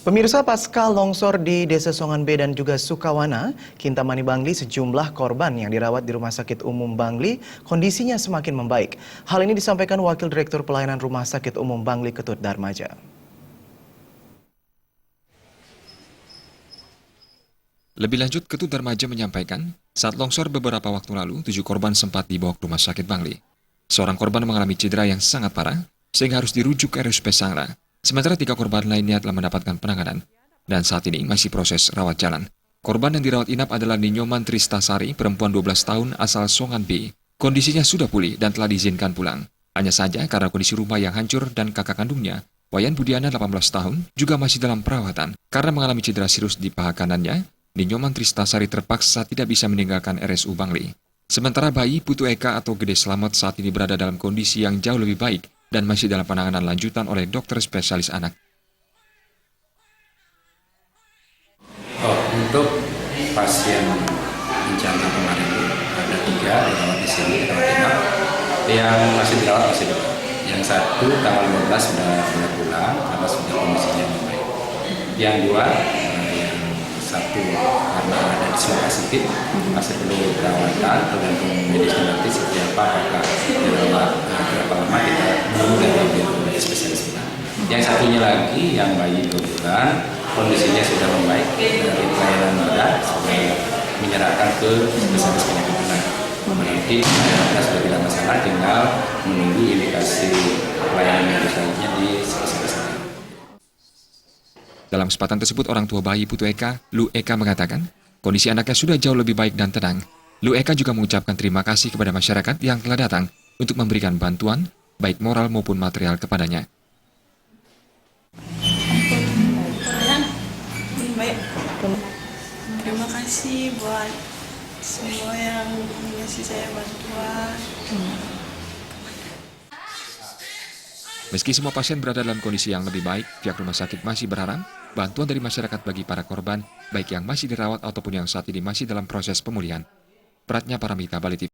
Pemirsa, pasca longsor di Desa Songan B dan juga Sukawana, Kintamani Bangli, sejumlah korban yang dirawat di Rumah Sakit Umum Bangli kondisinya semakin membaik. Hal ini disampaikan Wakil Direktur Pelayanan Rumah Sakit Umum Bangli Ketut Darmaja. Lebih lanjut, Ketut Darmaja menyampaikan, saat longsor beberapa waktu lalu, 7 korban sempat dibawa ke Rumah Sakit Bangli. Seorang korban mengalami cedera yang sangat parah, sehingga harus dirujuk ke RSUP Sangra. Sementara 3 korban lainnya telah mendapatkan penanganan, dan saat ini masih proses rawat jalan. Korban yang dirawat inap adalah Ninyoman Tristasari, perempuan 12 tahun asal Songan B. Kondisinya sudah pulih dan telah diizinkan pulang. Hanya saja karena kondisi rumah yang hancur dan kakak kandungnya, Wayan Budiana 18 tahun, juga masih dalam perawatan. Karena mengalami cedera serius di paha kanannya, Ninyoman Tristasari terpaksa tidak bisa meninggalkan RSU Bangli. Sementara bayi Putu Eka atau Gede Slamet saat ini berada dalam kondisi yang jauh lebih baik dan masih dalam penanganan lanjutan oleh dokter spesialis anak. Untuk pasien bencana kemarin itu ada 3 dirawat di sini, dirawat inap. Yang masih dirawat masih 2. Yang 1 tanggal 15 sudah boleh pulang karena sudah kondisinya membaik. Yang 2, yang 1 karena ada dislokasi fit, masih perlu perawatan tergantung medisnya nanti seperti apa, apakah dirawat berapa lama kita belum dari spesialis kita. Yang satunya lagi yang bayi 2 bulan kondisinya sudah membaik dari pelayanan bedah sudah menyerahkan ke spesialis penyakit bedah. Nanti kita sudah tidak masalah, tinggal menunggu indikasi pelayanan medis lainnya di spesialis lain. Dalam kesempatan tersebut, orang tua bayi Putu Eka, Lu Eka mengatakan, kondisi anaknya sudah jauh lebih baik dan tenang. Lu Eka juga mengucapkan terima kasih kepada masyarakat yang telah datang untuk memberikan bantuan, baik moral maupun material kepadanya. Baik. Terima kasih buat semua yang mengasih saya bantuan. Meski semua pasien berada dalam kondisi yang lebih baik, pihak rumah sakit masih berharap bantuan dari masyarakat bagi para korban, baik yang masih dirawat ataupun yang saat ini masih dalam proses pemulihan. Pratnya Paramita, Bali TV.